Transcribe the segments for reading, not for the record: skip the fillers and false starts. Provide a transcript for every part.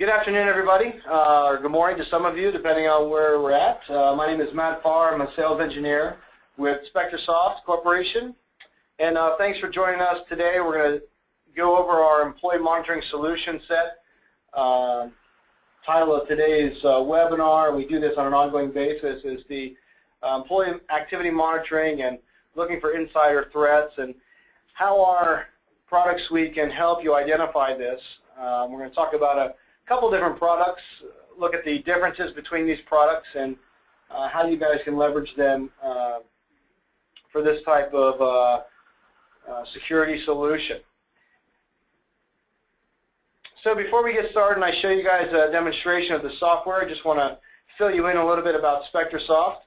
Good afternoon, everybody, or good morning to some of you, depending on where we're at. My name is Matt Farr. I'm a sales engineer with SpectorSoft Corporation. And thanks for joining us today. We're going to go over our employee monitoring solution set. Title of today's webinar, we do this on an ongoing basis, is the employee activity monitoring and looking for insider threats and how our product suite can help you identify this. We're going to talk about a couple different products, look at the differences between these products and how you guys can leverage them for this type of security solution. So before we get started and I show you guys a demonstration of the software, I just want to fill you in a little bit about SpectorSoft.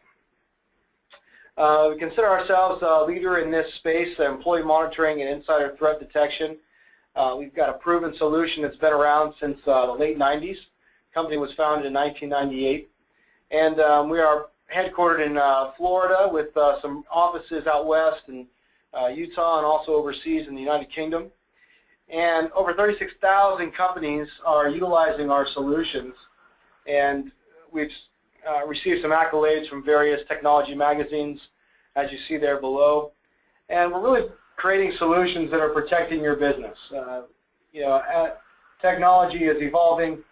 We consider ourselves a leader in this space, employee monitoring and insider threat detection. We've got a proven solution that's been around since the late 90s. The company was founded in 1998. And we are headquartered in Florida with some offices out west in Utah and also overseas in the United Kingdom. And over 36,000 companies are utilizing our solutions. And we've received some accolades from various technology magazines, as you see there below. And we're really creating solutions that are protecting your business. Technology is evolving.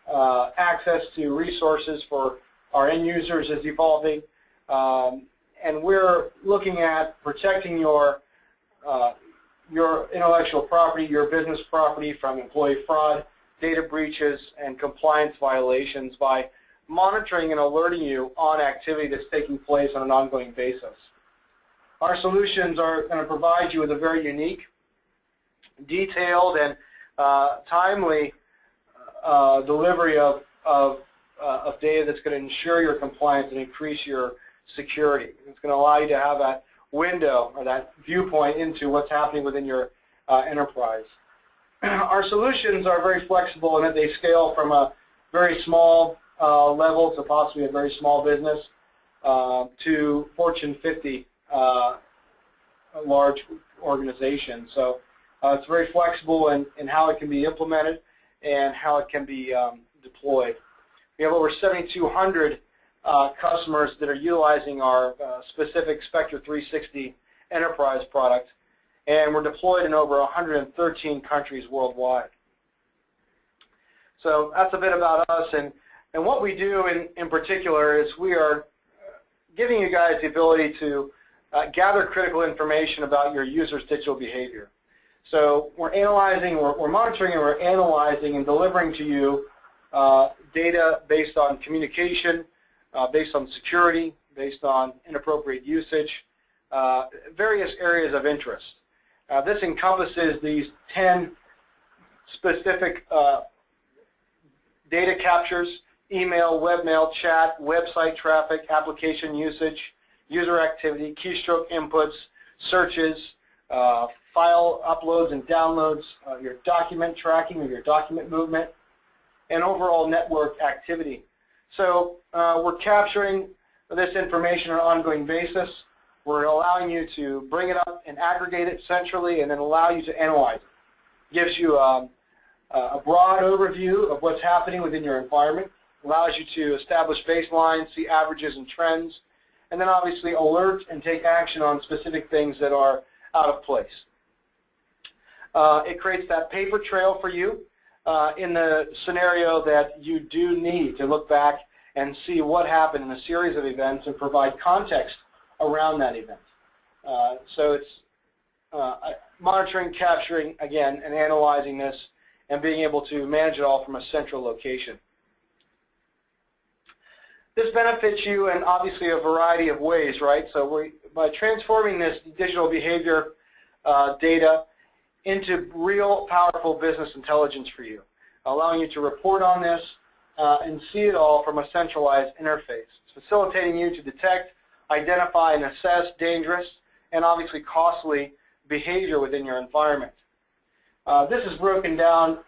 Access to resources for our end users is evolving. And we're looking at protecting your intellectual property, your business property from employee fraud, data breaches, and compliance violations by monitoring and alerting you on activity that's taking place on an ongoing basis. Our solutions are going to provide you with a very unique, detailed, and timely delivery of data that's going to ensure your compliance and increase your security. It's going to allow you to have that window or that viewpoint into what's happening within your enterprise. Our solutions are very flexible in that they scale from a very small level to possibly a very small business to Fortune 50 large organization. So it's very flexible in how it can be implemented and how it can be deployed. We have over 7,200 customers that are utilizing our specific Spector360 enterprise product, and we're deployed in over 113 countries worldwide. So that's a bit about us, and what we do in particular is we are giving you guys the ability to gather critical information about your users' digital behavior. So we're analyzing, we're monitoring, and we're analyzing and delivering to you data based on communication, based on security, based on inappropriate usage, various areas of interest. This encompasses these 10 specific data captures: email, webmail, chat, website traffic, application usage, user activity, keystroke inputs, searches, file uploads and downloads, your document tracking or your document movement, and overall network activity. So we're capturing this information on an ongoing basis. We're allowing you to bring it up and aggregate it centrally and then allow you to analyze it. Gives you a broad overview of what's happening within your environment, allows you to establish baselines, see averages and trends, and then obviously alert and take action on specific things that are out of place. It creates that paper trail for you in the scenario that you do need to look back and see what happened in a series of events and provide context around that event. So it's monitoring, capturing, again, and analyzing this and being able to manage it all from a central location. This benefits you in obviously a variety of ways, right? So by transforming this digital behavior data into real powerful business intelligence for you, allowing you to report on this and see it all from a centralized interface. It's facilitating you to detect, identify, and assess dangerous and obviously costly behavior within your environment. This is broken down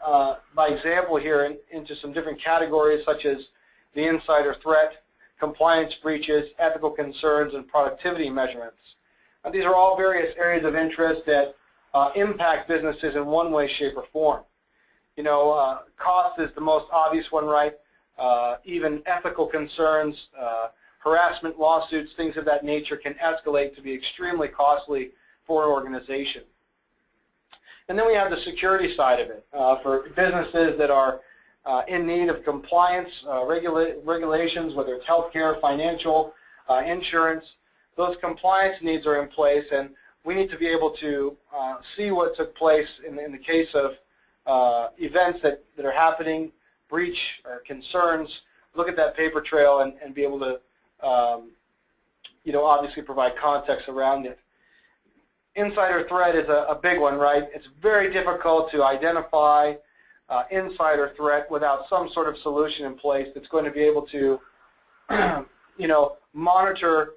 by example here into some different categories such as the insider threat, compliance breaches, ethical concerns, and productivity measurements. These are all various areas of interest that impact businesses in one way, shape, or form. Cost is the most obvious one, right? Even ethical concerns, harassment lawsuits, things of that nature can escalate to be extremely costly for an organization. And then we have the security side of it. For businesses that are in need of compliance, regulations, whether it's healthcare, financial, insurance, those compliance needs are in place, and we need to be able to see what took place in the case of events that are happening, breach or concerns, look at that paper trail and be able to obviously provide context around it. Insider threat is a big one, right? It's very difficult to identify insider threat without some sort of solution in place that's going to be able to monitor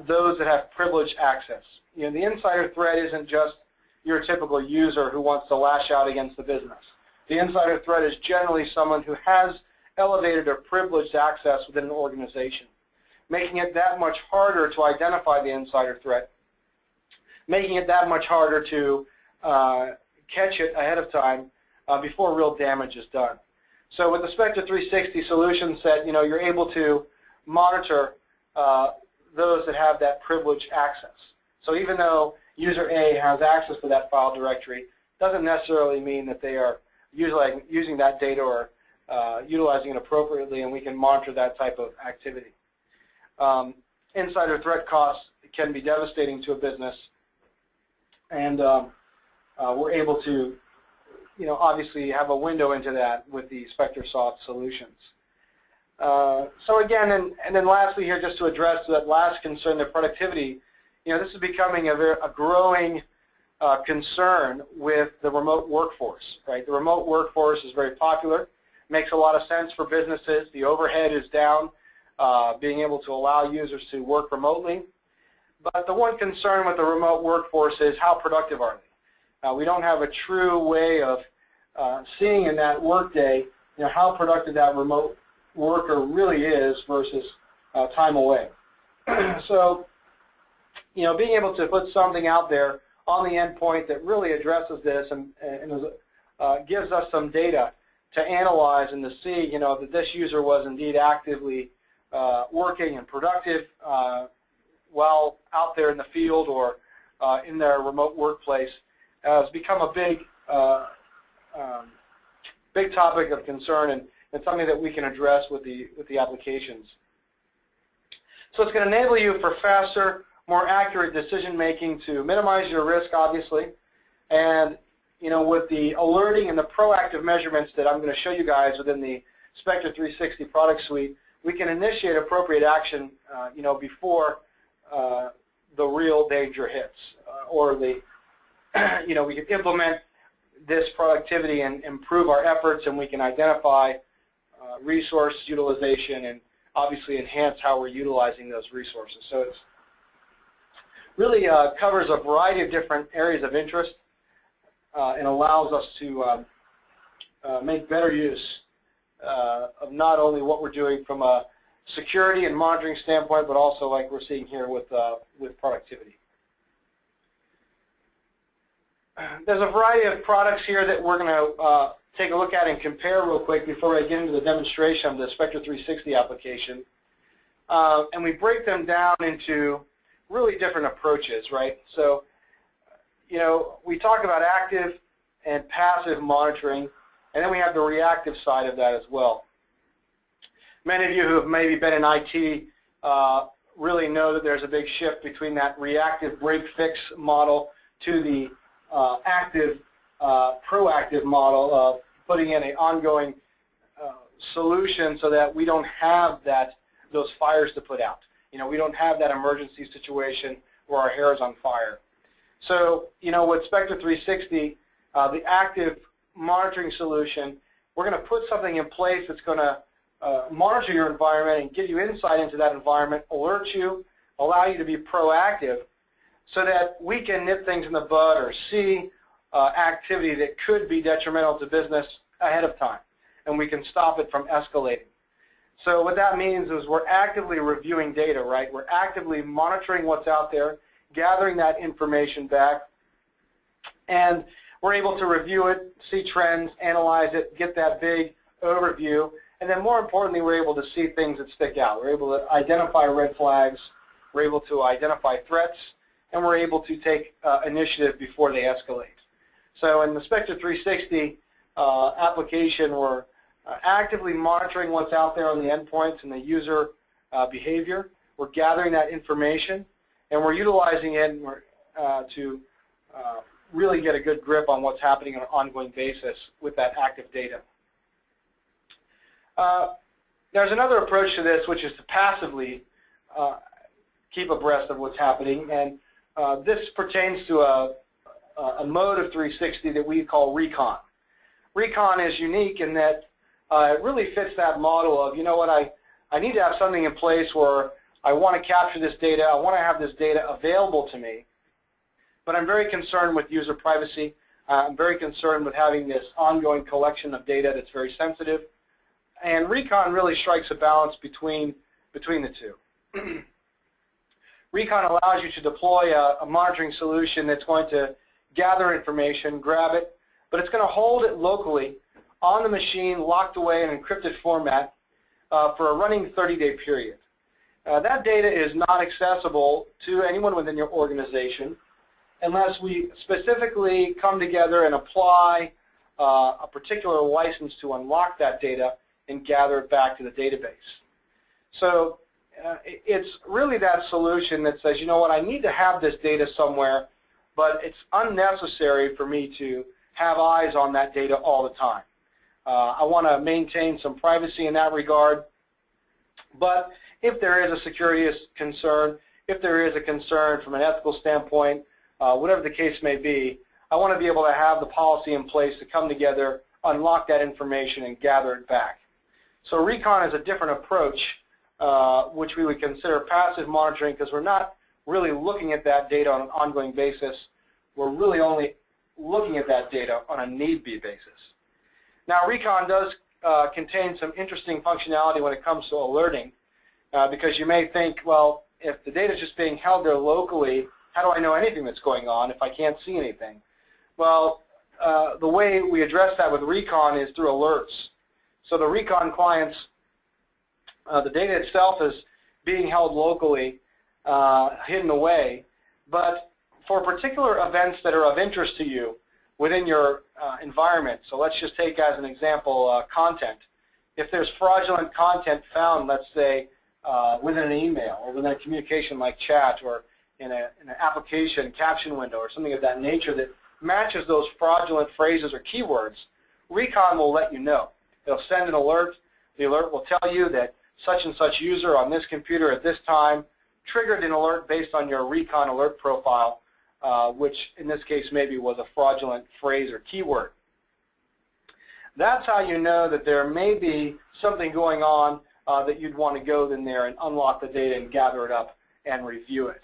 those that have privileged access. The insider threat isn't just your typical user who wants to lash out against the business. The insider threat is generally someone who has elevated or privileged access within an organization, making it that much harder to identify the insider threat, making it that much harder to catch it ahead of time before real damage is done. So with the Spector360 solution set, you're able to monitor those that have that privileged access. So even though user A has access to that file directory, doesn't necessarily mean that they are using that data or utilizing it appropriately, and we can monitor that type of activity. Insider threat costs can be devastating to a business, and we're able to, obviously have a window into that with the SpectorSoft solutions. So again, and then lastly here, just to address that last concern, the productivity, this is becoming a growing concern with the remote workforce, right? The remote workforce is very popular, makes a lot of sense for businesses. The overhead is down, being able to allow users to work remotely. But the one concern with the remote workforce is how productive are they? We don't have a true way of seeing in that workday, how productive that remote worker really is versus time away. So, being able to put something out there on the endpoint that really addresses this and gives us some data to analyze and to see, that this user was indeed actively working and productive while out there in the field or in their remote workplace, has become a big topic of concern and something that we can address with the applications. So it's going to enable you for faster, more accurate decision making to minimize your risk, obviously, and with the alerting and the proactive measurements that I'm going to show you guys within the Spector360 product suite, we can initiate appropriate action, before the real danger hits, or we can implement this productivity and improve our efforts, and we can identify resource utilization and obviously enhance how we're utilizing those resources. So it's really covers a variety of different areas of interest and allows us to make better use of not only what we're doing from a security and monitoring standpoint, but also like we're seeing here with productivity. There's a variety of products here that we're going to take a look at and compare real quick before I get into the demonstration of the Spector360 application. And we break them down into really different approaches, right? So, we talk about active and passive monitoring, and then we have the reactive side of that as well. Many of you who have maybe been in IT really know that there's a big shift between that reactive break-fix model to the active, proactive model of putting in an ongoing solution so that we don't have those fires to put out. We don't have that emergency situation where our hair is on fire. So, with Spector360, the active monitoring solution, we're going to put something in place that's going to monitor your environment and give you insight into that environment, alert you, allow you to be proactive so that we can nip things in the bud or see activity that could be detrimental to business ahead of time, and we can stop it from escalating. So what that means is we're actively reviewing data, right? We're actively monitoring what's out there, gathering that information back, and we're able to review it, see trends, analyze it, get that big overview, and then more importantly, we're able to see things that stick out. We're able to identify red flags, we're able to identify threats, and we're able to take initiative before they escalate. So in the Spector360 application, we're actively monitoring what's out there on the endpoints and the user behavior. We're gathering that information, and we're utilizing it to really get a good grip on what's happening on an ongoing basis with that active data. There's another approach to this, which is to passively keep abreast of what's happening, and this pertains to a mode of 360 that we call Recon. Recon is unique in that it really fits that model of, you know what, I need to have something in place where I want to capture this data, I want to have this data available to me, but I'm very concerned with user privacy. I'm very concerned with having this ongoing collection of data that's very sensitive. And Recon really strikes a balance between the two. Recon allows you to deploy a monitoring solution that's going to gather information, grab it, but it's going to hold it locally on the machine, locked away in an encrypted format for a running 30-day period. That data is not accessible to anyone within your organization unless we specifically come together and apply a particular license to unlock that data and gather it back to the database. So it's really that solution that says, you know what, I need to have this data somewhere, but it's unnecessary for me to have eyes on that data all the time. I want to maintain some privacy in that regard, but if there is a security concern, if there is a concern from an ethical standpoint, whatever the case may be, I want to be able to have the policy in place to come together, unlock that information, and gather it back. So Recon is a different approach, which we would consider passive monitoring, because we're not really looking at that data on an ongoing basis. We're really only looking at that data on a need-be basis. Now, Recon does contain some interesting functionality when it comes to alerting, because you may think, well, if the data is just being held there locally, how do I know anything that's going on if I can't see anything? Well, the way we address that with Recon is through alerts. So the Recon clients, the data itself is being held locally, hidden away, but for particular events that are of interest to you within your environment, so let's just take as an example content. If there's fraudulent content found, let's say, within an email or within a communication like chat or in an application caption window or something of that nature that matches those fraudulent phrases or keywords, Recon will let you know. It'll send an alert. The alert will tell you that such and such user on this computer at this time triggered an alert based on your Recon alert profile, which in this case maybe was a fraudulent phrase or keyword. That's how you know that there may be something going on that you'd want to go in there and unlock the data and gather it up and review it.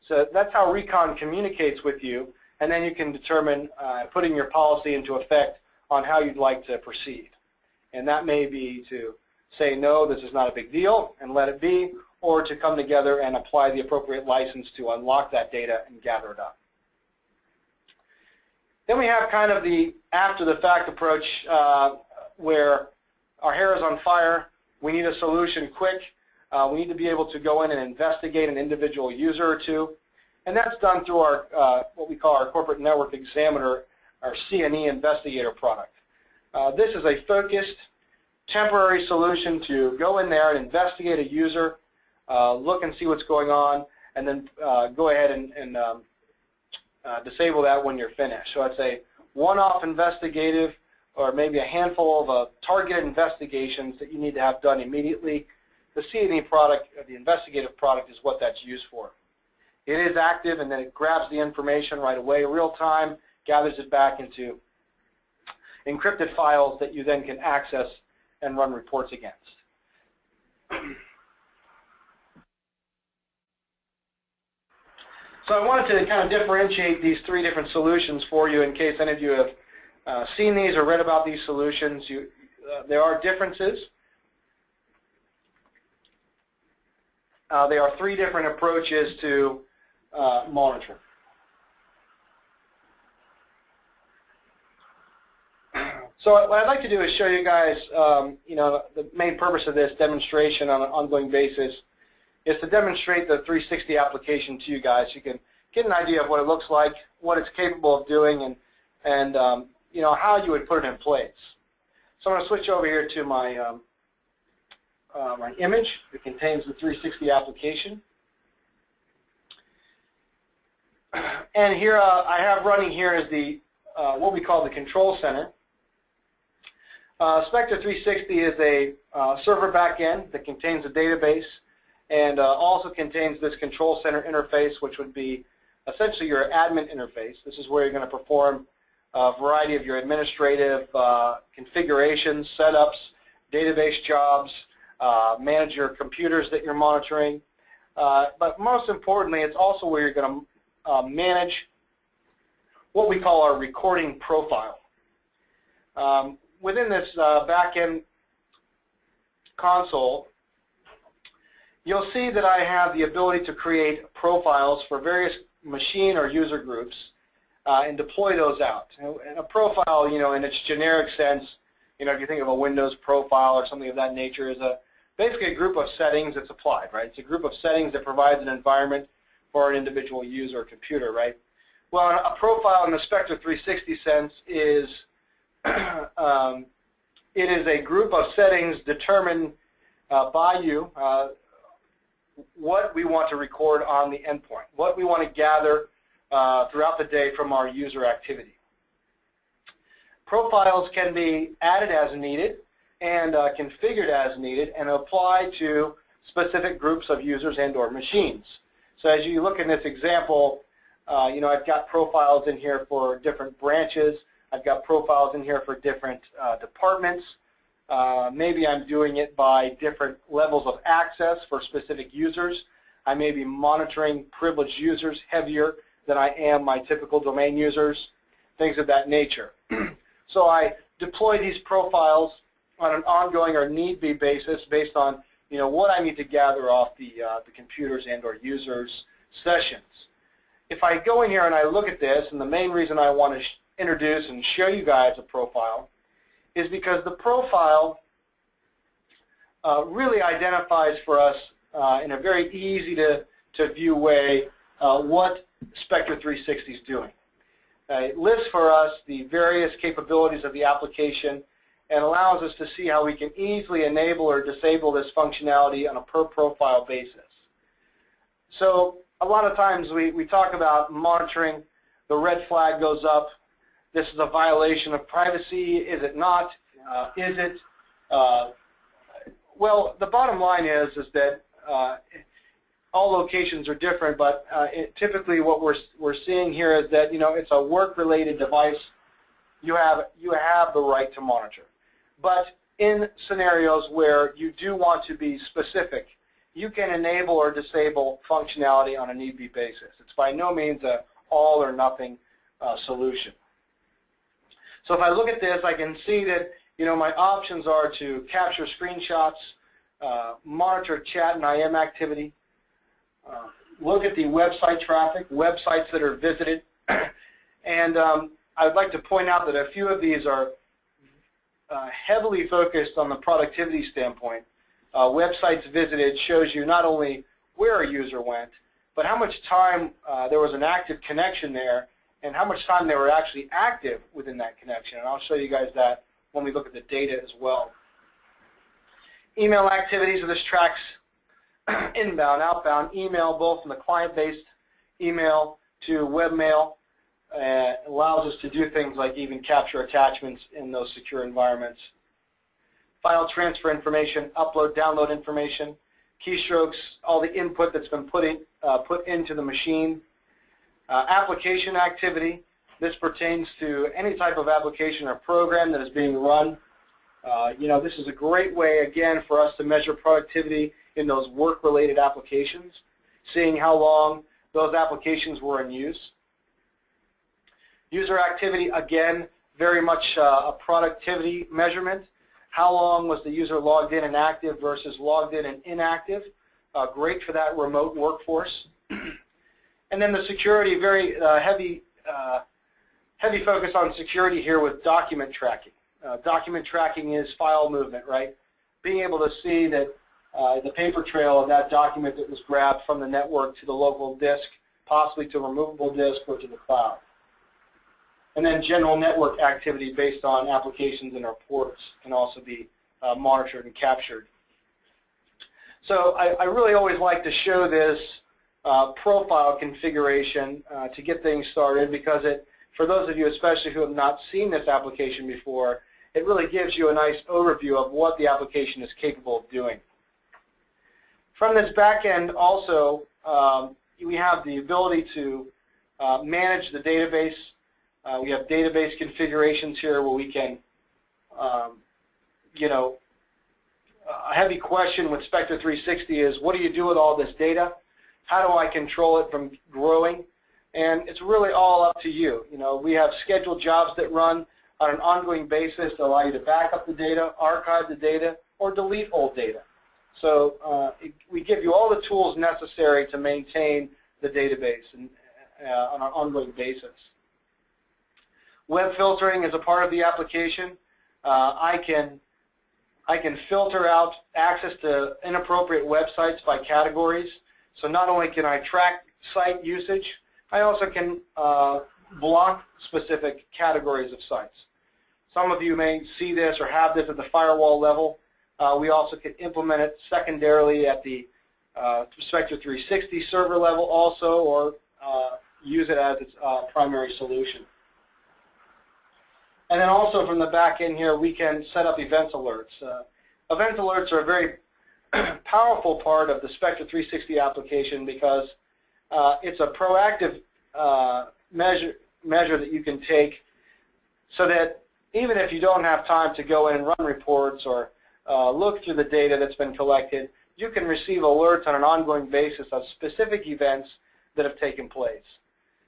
So that's how Recon communicates with you, and then you can determine putting your policy into effect on how you'd like to proceed. And that may be to say, no, this is not a big deal, and let it be, or to come together and apply the appropriate license to unlock that data and gather it up. Then we have kind of the after-the-fact approach where our hair is on fire, we need a solution quick, we need to be able to go in and investigate an individual user or two, and that's done through our what we call our Corporate Network Examiner, our CNE Investigator product. This is a focused, temporary solution to go in there and investigate a user, look and see what's going on, and then go ahead and disable that when you're finished. So it's a one-off investigative or maybe a handful of targeted investigations that you need to have done immediately. The CNE product, the investigative product, is what that's used for. It is active, and then it grabs the information right away, real time, gathers it back into encrypted files that you then can access and run reports against. So I wanted to kind of differentiate these three different solutions for you in case any of you have seen these or read about these solutions. There are differences. There are three different approaches to monitoring. So what I'd like to do is show you guys, the main purpose of this demonstration on an ongoing basis is to demonstrate the 360 application to you guys. You can get an idea of what it looks like, what it's capable of doing, and how you would put it in place. So I'm going to switch over here to my my image that contains the 360 application. And here I have running here is the what we call the control center. Spector360 is a server backend that contains a database and also contains this control center interface, which would be essentially your admin interface. This is where you're going to perform a variety of your administrative configurations, setups, database jobs, manage your computers that you're monitoring. But most importantly, it's also where you're going to manage what we call our recording profile. Within this back-end console, you'll see that I have the ability to create profiles for various machine or user groups and deploy those out. And a profile, in its generic sense, if you think of a Windows profile or something of that nature, is basically a group of settings that's applied, right? It's a group of settings that provides an environment for an individual user or computer, right? Well, a profile in the Spector360 sense is it is a group of settings determined by you what we want to record on the endpoint, what we want to gather throughout the day from our user activity. Profiles can be added as needed and configured as needed and apply to specific groups of users and or machines. So as you look in this example, I've got profiles in here for different branches. I've got profiles in here for different departments. Maybe I'm doing it by different levels of access for specific users. I may be monitoring privileged users heavier than I am my typical domain users, things of that nature. So I deploy these profiles on an ongoing or need-be basis based on what I need to gather off the computers and or users' sessions. If I go in here and I look at this, and the main reason I want to introduce and show you guys a profile is because the profile really identifies for us in a very easy to view way what Spector360 is doing. It lists for us the various capabilities of the application and allows us to see how we can easily enable or disable this functionality on a per profile basis. So a lot of times we talk about monitoring, the red flag goes up. This is a violation of privacy. Is it not? Is it? Well, the bottom line is that all locations are different, but typically what we're seeing here is that it's a work-related device. You have the right to monitor, but in scenarios where you do want to be specific, you can enable or disable functionality on a need-be basis. It's by no means an all or nothing solution. So if I look at this, I can see that my options are to capture screenshots, monitor chat and IM activity, look at the website traffic, websites that are visited, and I'd like to point out that a few of these are heavily focused on the productivity standpoint. Websites visited shows you not only where a user went, but how much time there was an active connection there and how much time they were actually active within that connection. And I'll show you guys that when we look at the data as well. Email activities, so this tracks inbound, outbound email, both from the client-based email to webmail. Allows us to do things like even capture attachments in those secure environments. File transfer information, upload, download information, keystrokes, all the input that's been put into the machine. Application activity, this pertains to any type of application or program that is being run. This is a great way, again, for us to measure productivity in those work-related applications, seeing how long those applications were in use. User activity, again, very much a productivity measurement. How long was the user logged in and active versus logged in and inactive? Great for that remote workforce. And then the security, very heavy focus on security here with document tracking. Document tracking is file movement, right? Being able to see that the paper trail of that document that was grabbed from the network to the local disk, possibly to a removable disk or to the cloud. And then general network activity based on applications and reports can also be monitored and captured. So I really always like to show this profile configuration to get things started, because for those of you especially who have not seen this application before, it really gives you a nice overview of what the application is capable of doing. From this back end also, we have the ability to manage the database. We have database configurations here where we can, a heavy question with Spector360 is, what do you do with all this data? How do I control it from growing? And it's really all up to you. We have scheduled jobs that run on an ongoing basis to allow you to back up the data, archive the data, or delete old data. So we give you all the tools necessary to maintain the database on an ongoing basis. Web filtering is a part of the application. I can filter out access to inappropriate websites by categories. So not only can I track site usage, I also can block specific categories of sites. Some of you may see this or have this at the firewall level. We also can implement it secondarily at the Spector360 server level also, or use it as its primary solution. And then also from the back end here, we can set up events alerts. Event alerts are a very powerful part of the Spector360 application, because it's a proactive measure that you can take, so that even if you don't have time to go in and run reports or look through the data that's been collected, you can receive alerts on an ongoing basis of specific events that have taken place.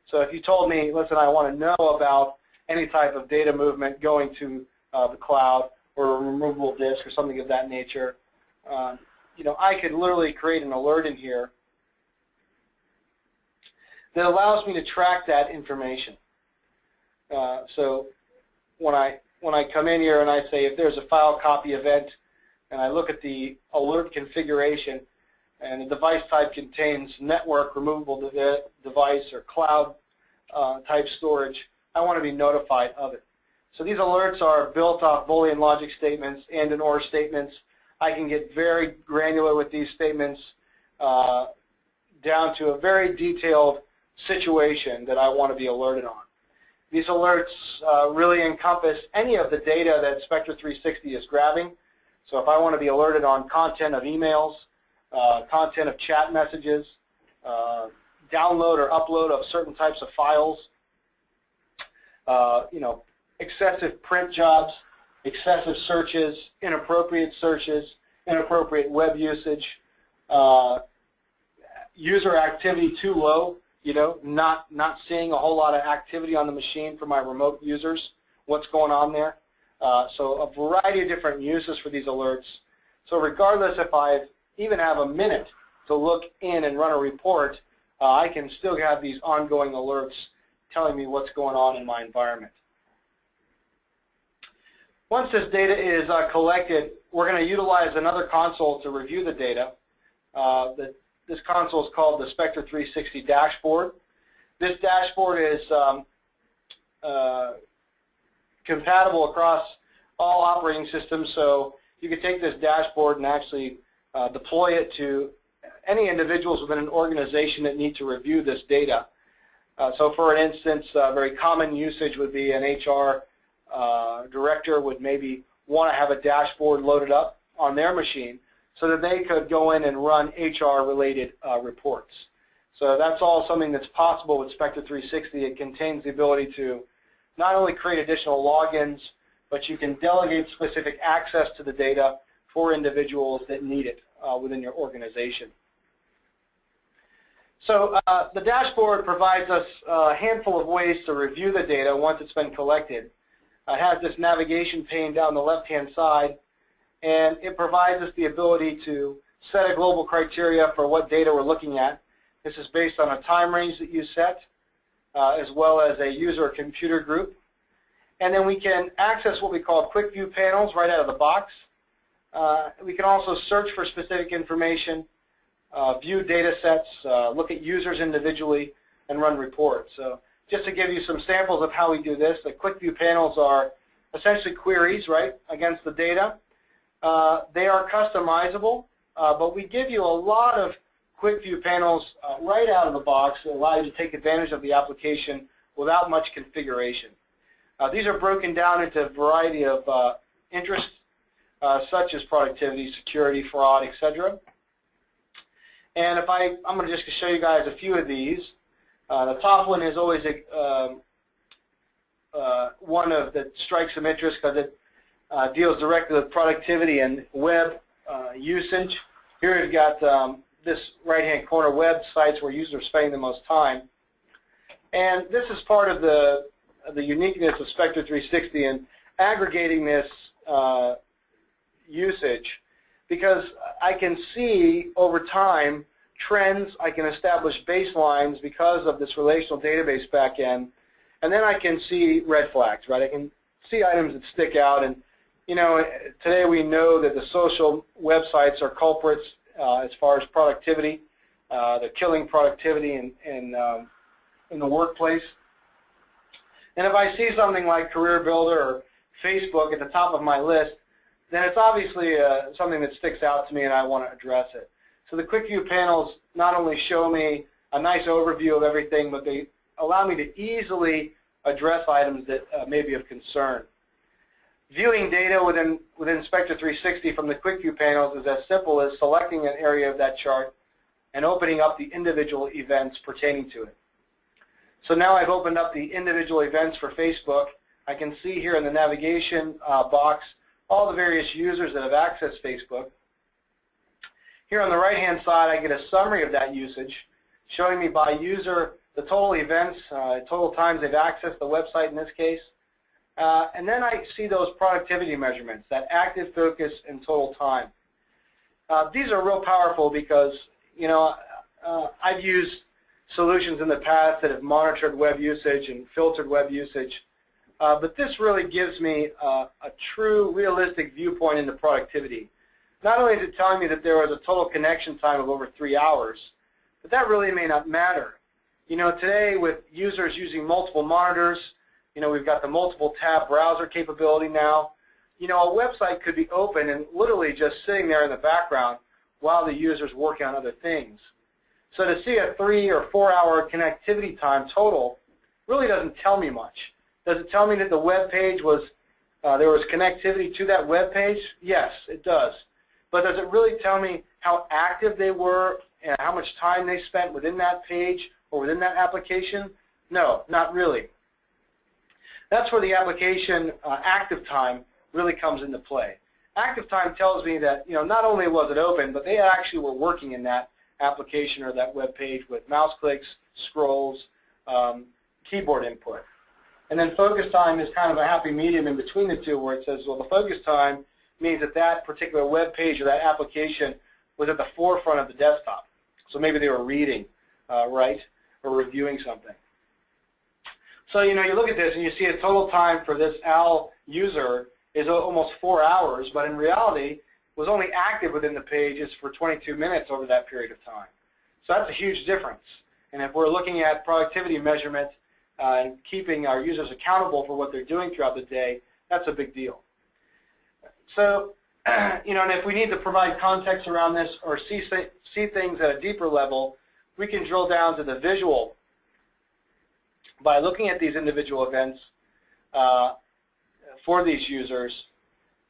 So if you told me, listen, I want to know about any type of data movement going to the cloud or a removable disk or something of that nature, I could literally create an alert in here that allows me to track that information. So when I come in here and I say, if there's a file copy event, and I look at the alert configuration, and the device type contains network, removable device, or cloud type storage, I want to be notified of it. So these alerts are built off Boolean logic statements and or statements. I can get very granular with these statements down to a very detailed situation that I want to be alerted on. These alerts really encompass any of the data that Spector360 is grabbing. So if I want to be alerted on content of emails, content of chat messages, download or upload of certain types of files, excessive print jobs, excessive searches, inappropriate web usage, user activity too low, not seeing a whole lot of activity on the machine for my remote users, what's going on there. So a variety of different uses for these alerts. So regardless if I even have a minute to look in and run a report, I can still have these ongoing alerts telling me what's going on in my environment. Once this data is collected, we're going to utilize another console to review the data. This console is called the Spector360 Dashboard. This dashboard is compatible across all operating systems, so you can take this dashboard and actually deploy it to any individuals within an organization that need to review this data. So for an instance, very common usage would be an HR director would maybe want to have a dashboard loaded up on their machine so that they could go in and run HR-related reports. So that's all something that's possible with Spector360. It contains the ability to not only create additional logins, but you can delegate specific access to the data for individuals that need it within your organization. So the dashboard provides us a handful of ways to review the data once it's been collected. It has this navigation pane down the left-hand side, and it provides us the ability to set a global criteria for what data we're looking at. This is based on a time range that you set, as well as a user or computer group. And then we can access what we call QuickView Panels right out of the box. We can also search for specific information, view data sets, look at users individually, and run reports. So just to give you some samples of how we do this, the QuickView Panels are essentially queries, right, against the data. They are customizable, but we give you a lot of QuickView Panels right out of the box that allow you to take advantage of the application without much configuration. These are broken down into a variety of interests, such as productivity, security, fraud, etc. And if I'm going to just show you guys a few of these. The top one is always one that strikes some interest because it deals directly with productivity and web usage. Here we've got this right-hand corner websites where users are spending the most time. And this is part of the uniqueness of Spector360 in aggregating this usage, because I can see over time trends, I can establish baselines because of this relational database backend, and then I can see red flags, right? I can see items that stick out, and you know, today we know that the social websites are culprits as far as productivity. They're killing productivity in the workplace. And if I see something like Career Builder or Facebook at the top of my list, then it's obviously something that sticks out to me and I want to address it. So the QuickView Panels not only show me a nice overview of everything, but they allow me to easily address items that may be of concern. Viewing data within Spector360 from the QuickView Panels is as simple as selecting an area of that chart and opening up the individual events pertaining to it. So now I've opened up the individual events for Facebook. I can see here in the navigation box all the various users that have accessed Facebook. Here on the right-hand side, I get a summary of that usage, showing me by user the total events, total times they've accessed the website in this case. And then I see those productivity measurements, that active focus and total time. These are real powerful because, you know, I've used solutions in the past that have monitored web usage and filtered web usage. But this really gives me a true, realistic viewpoint into productivity. Not only is it telling me that there was a total connection time of over 3 hours, but that really may not matter. You know, today with users using multiple monitors, you know, we've got the multiple tab browser capability now. You know, a website could be open and literally just sitting there in the background while the user's working on other things. So to see a 3 or 4 hour connectivity time total really doesn't tell me much. Does it tell me that the web page was, there was connectivity to that web page? Yes, it does. But does it really tell me how active they were and how much time they spent within that page or within that application? No, not really. That's where the application active time really comes into play. Active time tells me that, you know, not only was it open, but they actually were working in that application or that web page with mouse clicks, scrolls, keyboard input. And then focus time is kind of a happy medium in between the two, where it says, well, the focus time means that that particular web page or that application was at the forefront of the desktop. So maybe they were reading, right, or reviewing something. So, you know, you look at this and you see a total time for this AL user is almost 4 hours, but in reality was only active within the pages for 22 minutes over that period of time. So that's a huge difference. And if we're looking at productivity measurement and keeping our users accountable for what they're doing throughout the day, that's a big deal. So, you know, and if we need to provide context around this or see things at a deeper level, we can drill down to the visual by looking at these individual events for these users,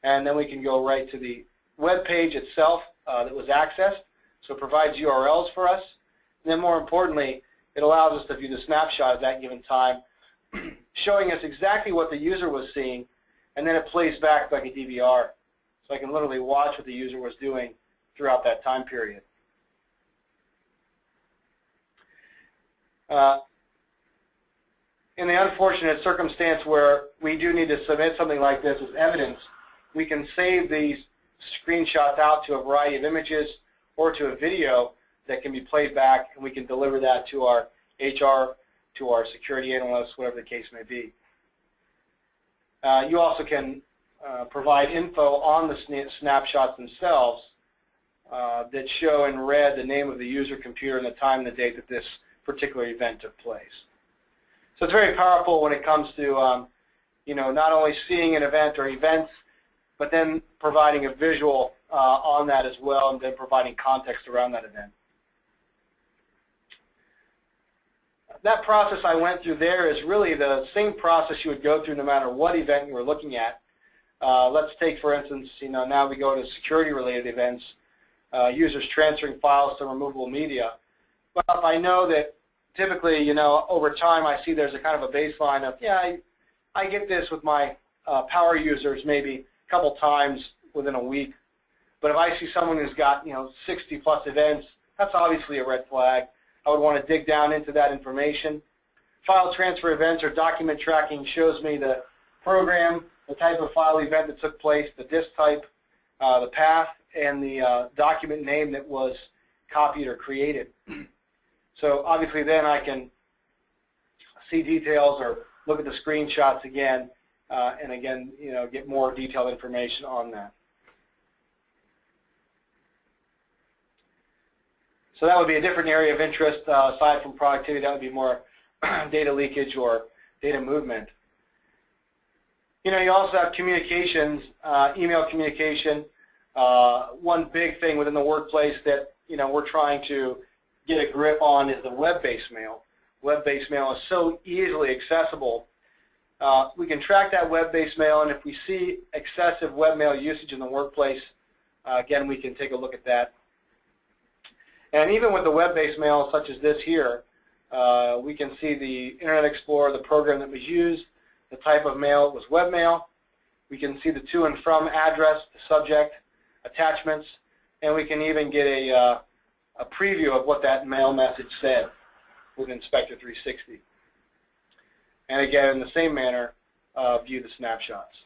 and then we can go right to the web page itself that was accessed. So it provides URLs for us. And then more importantly, it allows us to view the snapshot at that given time, showing us exactly what the user was seeing, and then it plays back like a DVR. So I can literally watch what the user was doing throughout that time period. In the unfortunate circumstance where we do need to submit something like this as evidence, we can save these screenshots out to a variety of images or to a video that can be played back, and we can deliver that to our HR, to our security analysts, whatever the case may be. You also can provide info on the snapshots themselves that show in red the name of the user, computer, and the time and the date that this particular event took place. So it's very powerful when it comes to not only seeing an event or events, but then providing a visual on that as well, and then providing context around that event. That process I went through there is really the same process you would go through no matter what event you were looking at. Let's take, for instance, now we go to security-related events, users transferring files to removable media. Well, if I know that typically, over time I see there's a kind of a baseline of, yeah, I get this with my power users maybe a couple times within a week. But if I see someone who's got 60+ events, that's obviously a red flag. I would want to dig down into that information. File transfer events or document tracking shows me the program, the type of file event that took place, the disk type, the path, and the document name that was copied or created. So obviously then I can see details or look at the screenshots again, and again, get more detailed information on that. So that would be a different area of interest aside from productivity. That would be more data leakage or data movement. You also have communications, email communication. One big thing within the workplace that we're trying to get a grip on is the web-based mail. Web-based mail is so easily accessible. We can track that web-based mail, and if we see excessive web mail usage in the workplace, again, we can take a look at that. And even with the web-based mail such as this here, we can see the Internet Explorer, the program that was used, the type of mail was webmail. We can see the to and from address, the subject, attachments, and we can even get a preview of what that mail message said within Spector360. And again, in the same manner, view the snapshots.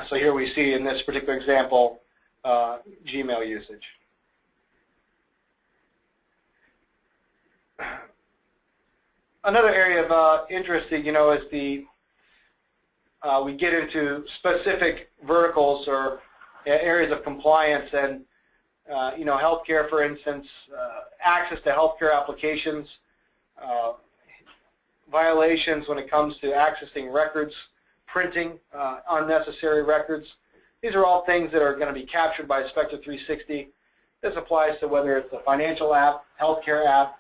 So here we see in this particular example, Gmail usage. Another area of interest, is we get into specific verticals or areas of compliance, and healthcare, for instance, access to healthcare applications, violations when it comes to accessing records, printing unnecessary records. These are all things that are going to be captured by Spector360. This applies to whether it's a financial app, healthcare app,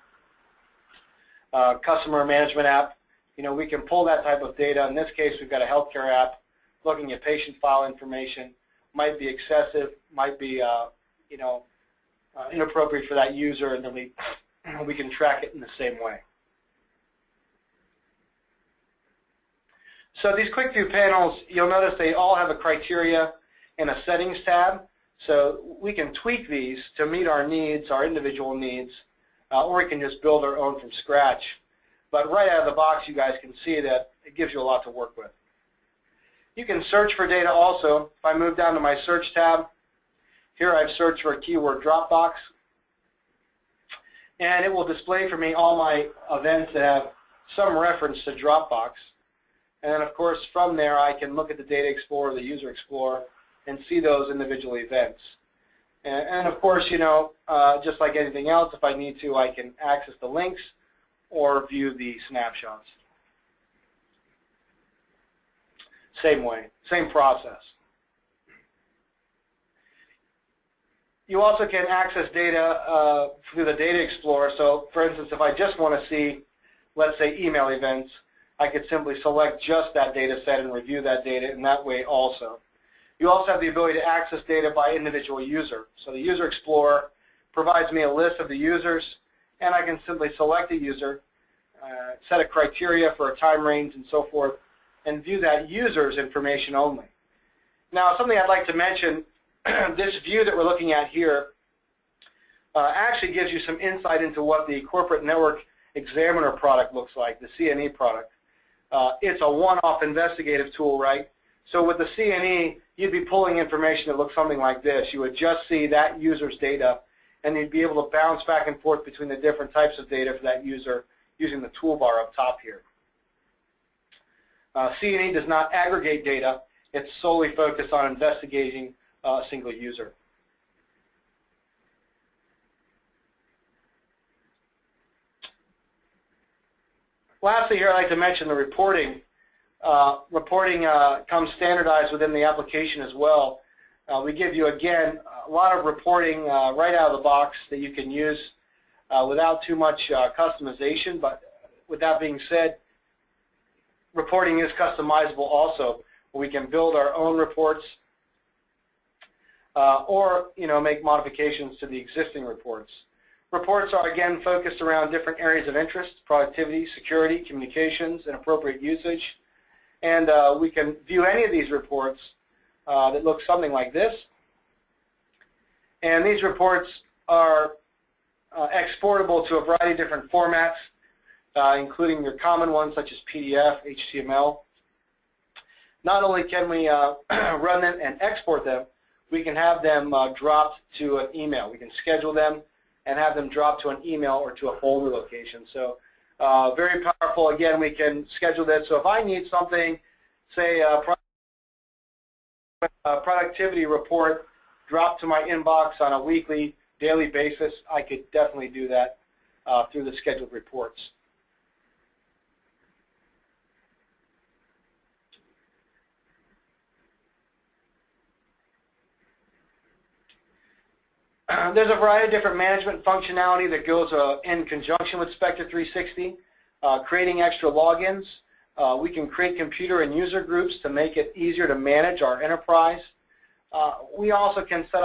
customer management app. We can pull that type of data. In this case, we've got a healthcare app looking at patient file information. Might be excessive, might be inappropriate for that user, and then we can track it in the same way. So these QuickView panels, you'll notice they all have a criteria and a settings tab. So we can tweak these to meet our needs, our individual needs, or we can just build our own from scratch. But right out of the box, you guys can see that it gives you a lot to work with. You can search for data also. If I move down to my search tab, here I've searched for a keyword Dropbox, and it will display for me all my events that have some reference to Dropbox. And then, of course, from there, I can look at the Data Explorer, the User Explorer, and see those individual events. And of course, just like anything else, if I need to, I can access the links or view the snapshots. Same way, same process. You also can access data through the Data Explorer. So, for instance, if I just want to see, let's say, email events, I could simply select just that data set and review that data in that way also. You also have the ability to access data by individual user. So the User Explorer provides me a list of the users, and I can simply select a user, set a criteria for a time range and so forth, and view that user's information only. Now, something I'd like to mention, this view that we're looking at here actually gives you some insight into what the Corporate Network Examiner product looks like, the CNE product. It's a one-off investigative tool, right? So with the CNE, you'd be pulling information that looks something like this. You would just see that user's data, and you'd be able to bounce back and forth between the different types of data for that user using the toolbar up top here. C&E does not aggregate data. It's solely focused on investigating a single user. Lastly here, I'd like to mention the reporting. Reporting comes standardized within the application as well. We give you, again, a lot of reporting right out of the box that you can use without too much customization. But with that being said, reporting is customizable also. We can build our own reports or make modifications to the existing reports. Reports are, again, focused around different areas of interest: productivity, security, communications, and appropriate usage. And we can view any of these reports that look something like this. And these reports are exportable to a variety of different formats, including your common ones such as PDF, HTML. Not only can we run them and export them, we can have them dropped to an email. We can schedule them and have them dropped to an email or to a folder location. So very powerful. Again, we can schedule this. So if I need something, say a productivity report dropped to my inbox on a weekly, daily basis, I could definitely do that through the scheduled reports. There's a variety of different management functionality that goes in conjunction with Spector360. Creating extra logins. We can create computer and user groups to make it easier to manage our enterprise. We also can set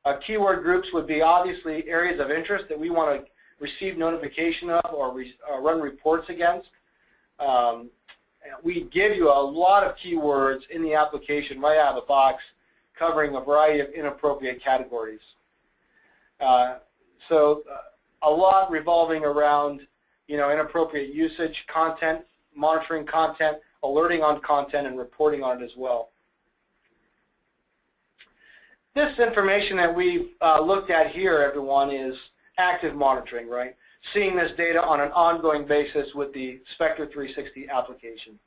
up keyword groups. Would be obviously areas of interest that we want to receive notification of or run reports against. We give you a lot of keywords in the application right out of the box, covering a variety of inappropriate categories. So a lot revolving around, inappropriate usage, content, monitoring content, alerting on content, and reporting on it as well. This information that we've looked at here, everyone, is active monitoring, right? Seeing this data on an ongoing basis with the Spector360 application.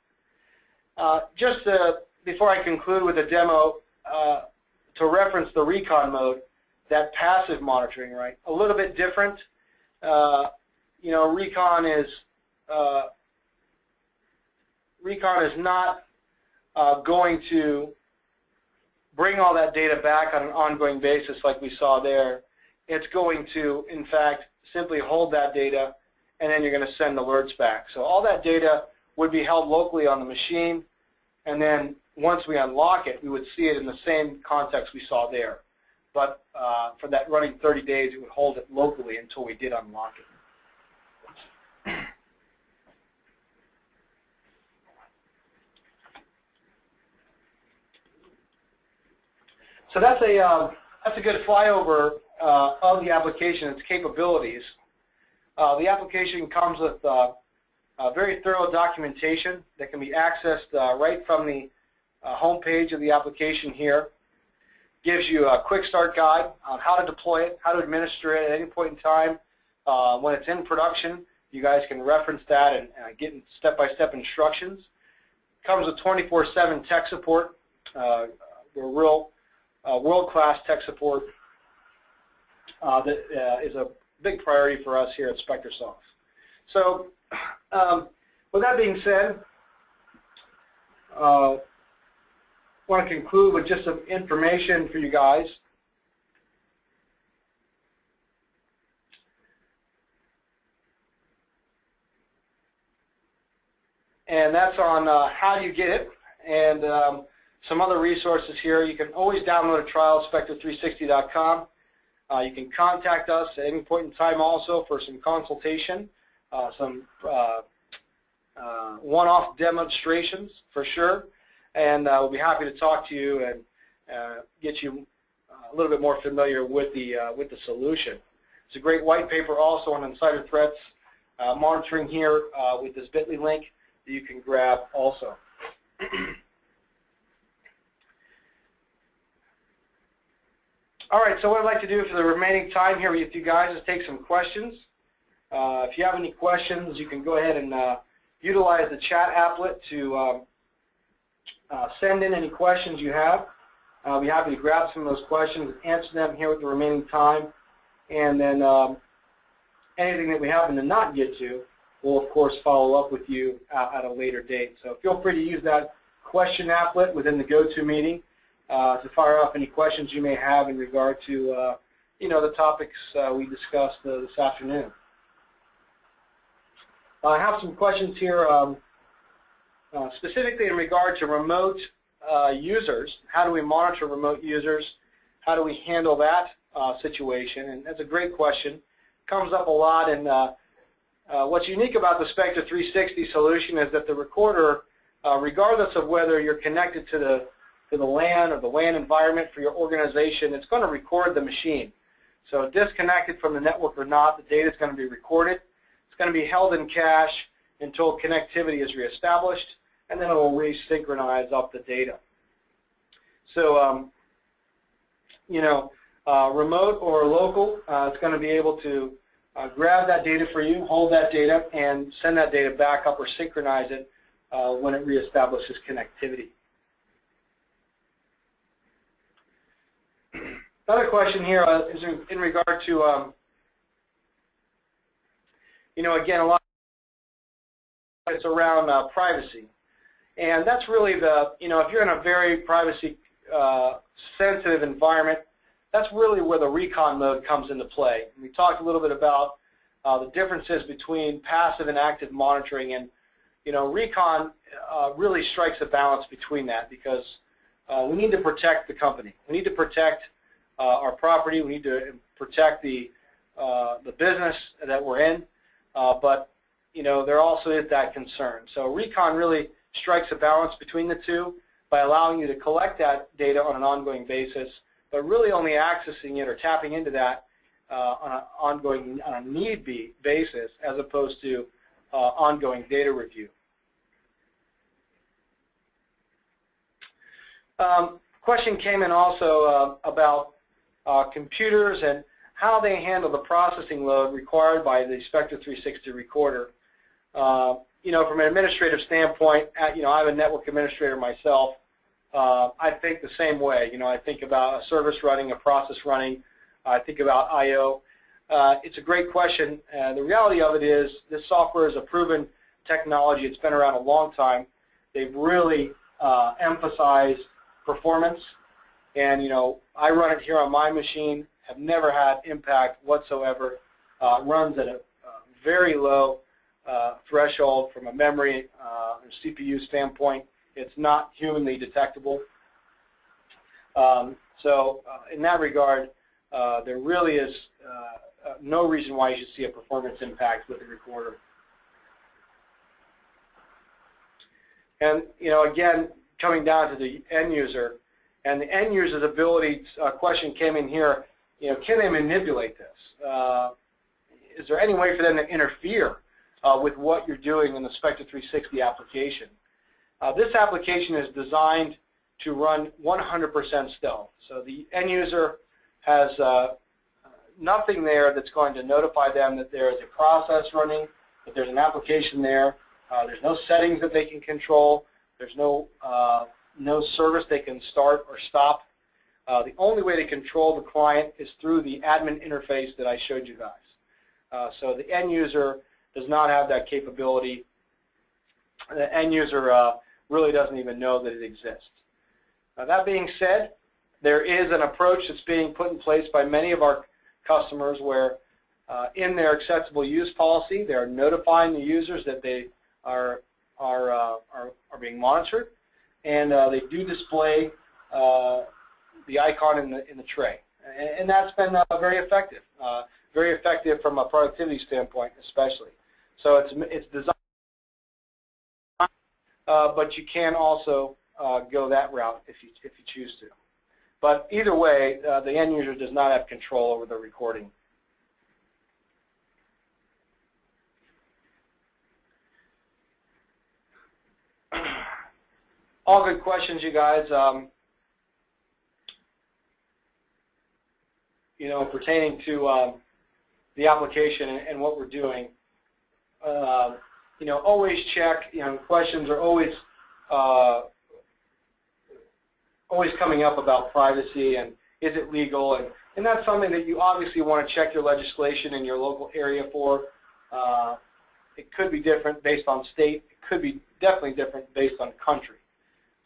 Before I conclude with the demo, to reference the Recon Mode, that passive monitoring, right? A little bit different. Recon is not going to bring all that data back on an ongoing basis like we saw there. It's going to, in fact, simply hold that data, and then you're going to send alerts back. So all that data would be held locally on the machine, and then once we unlock it, we would see it in the same context we saw there. But for that running 30 days, it would hold it locally until we did unlock it. So that's a good flyover of the application, its capabilities. The application comes with very thorough documentation that can be accessed right from the home page of the application here. Gives you a quick start guide on how to deploy it, how to administer it at any point in time. When it's in production, you guys can reference that and get step-by-step instructions. Comes with 24/7 tech support. We're real world-class tech support that is a big priority for us here at SpectorSoft. So with that being said, I want to conclude with just some information for you guys. And that's on how you get it, and some other resources here. You can always download a trial, Spector360.com. You can contact us at any point in time also for some consultation, some one-off demonstrations for sure, and we'll be happy to talk to you and get you a little bit more familiar with the solution. It's a great white paper also on insider threats monitoring here with this bit.ly link that you can grab also. All right, so what I'd like to do for the remaining time here with you guys is take some questions. If you have any questions, you can go ahead and utilize the chat applet to send in any questions you have. I'll be happy to grab some of those questions and answer them here with the remaining time. And then anything that we happen to not get to, we'll of course follow up with you at a later date. So feel free to use that question applet within the GoToMeeting to fire off any questions you may have in regard to the topics we discussed this afternoon. I have some questions here specifically in regard to remote users. How do we monitor remote users? How do we handle that situation? And that's a great question. Comes up a lot, and what's unique about the Spector360 solution is that the recorder, regardless of whether you're connected to the LAN or the WAN environment for your organization, it's going to record the machine. So disconnected from the network or not, the data is going to be recorded. It's going to be held in cache until connectivity is reestablished, and then it will resynchronize up the data. So, remote or local, it's going to be able to grab that data for you, hold that data, and send that data back up or synchronize it when it reestablishes connectivity. Another question here is in regard to, again, a lot of it's around privacy. And that's really if you're in a very privacy sensitive environment, that's really where the Recon Mode comes into play. We talked a little bit about the differences between passive and active monitoring, and Recon really strikes a balance between that, because we need to protect the company. We need to protect our property. We need to protect the business that we're in, but there also is that concern. So Recon really strikes a balance between the two by allowing you to collect that data on an ongoing basis, but really only accessing it or tapping into that on a need-be basis, as opposed to ongoing data review. Question came in also about computers and how they handle the processing load required by the Spector360 recorder. From an administrative standpoint, I'm a network administrator myself. I think the same way. I think about a service running, a process running. I think about I/O. It's a great question. The reality of it is this software is a proven technology. It's been around a long time. They've really emphasized performance. And, I run it here on my machine, have never had impact whatsoever. Runs at a very low threshold from a memory and CPU standpoint. It's not humanly detectable. So in that regard, there really is no reason why you should see a performance impact with the recorder. And again, coming down to the end user, and the end user's ability, question came in here, can they manipulate this? Is there any way for them to interfere with what you're doing in the Spector360 application? This application is designed to run 100% stealth. So the end user has nothing there that's going to notify them that there is a process running, that there's an application there. There's no settings that they can control. There's no service they can start or stop. The only way to control the client is through the admin interface that I showed you guys. So the end user does not have that capability. The end user really doesn't even know that it exists. That being said, there is an approach that's being put in place by many of our customers where in their acceptable use policy, they are notifying the users that they are being monitored, and they do display the icon in the tray, and that's been very effective from a productivity standpoint, especially. So it's designed, but you can also go that route if you choose to. But either way, the end user does not have control over the recording. All good questions, you guys. Pertaining to the application and what we're doing. Always check. Questions are always coming up about privacy and is it legal, and that's something that you obviously want to check your legislation in your local area for. It could be different based on state. It could be definitely different based on country.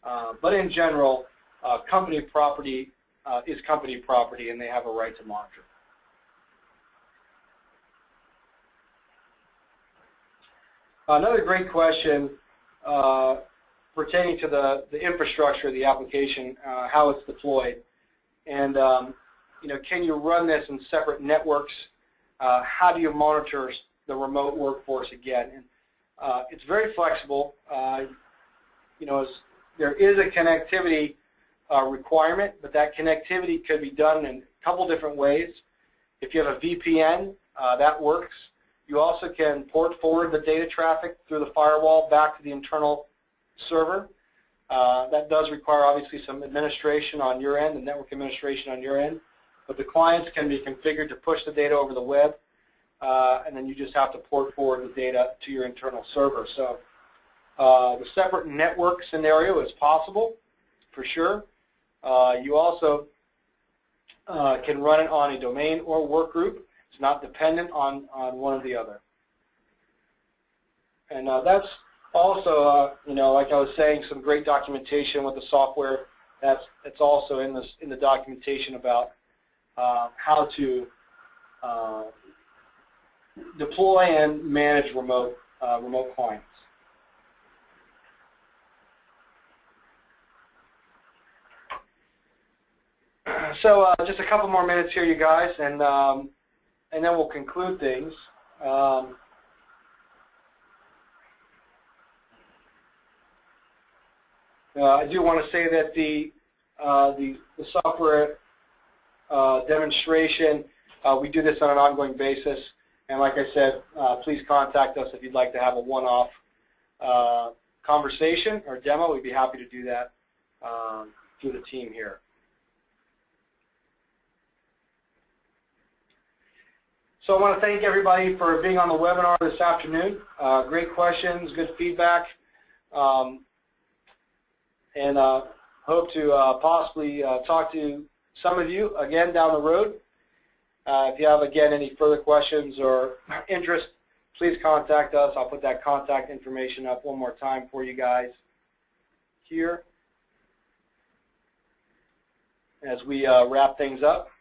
But in general, company property is company property, and they have a right to monitor. Another great question pertaining to the infrastructure of the application, how it's deployed, and can you run this in separate networks? How do you monitor the remote workforce again? And it's very flexible. There is a connectivity requirement, but that connectivity could be done in a couple different ways. If you have a VPN, that works. You also can port forward the data traffic through the firewall back to the internal server. That does require obviously some administration on your end, the network administration on your end, but the clients can be configured to push the data over the web, and then you just have to port forward the data to your internal server. So the separate network scenario is possible, for sure. You also can run it on a domain or work group. It's not dependent on one or the other. And that's also, like I was saying, some great documentation with the software. It's also in the documentation about how to deploy and manage remote clients. So just a couple more minutes here, you guys, and then we'll conclude things. I do want to say that the software demonstration, we do this on an ongoing basis, and like I said, please contact us if you'd like to have a one-off conversation or demo. We'd be happy to do that through the team here. So I want to thank everybody for being on the webinar this afternoon. Great questions, good feedback, and hope to possibly talk to some of you again down the road. If you have, again, any further questions or interest, please contact us. I'll put that contact information up one more time for you guys here as we wrap things up.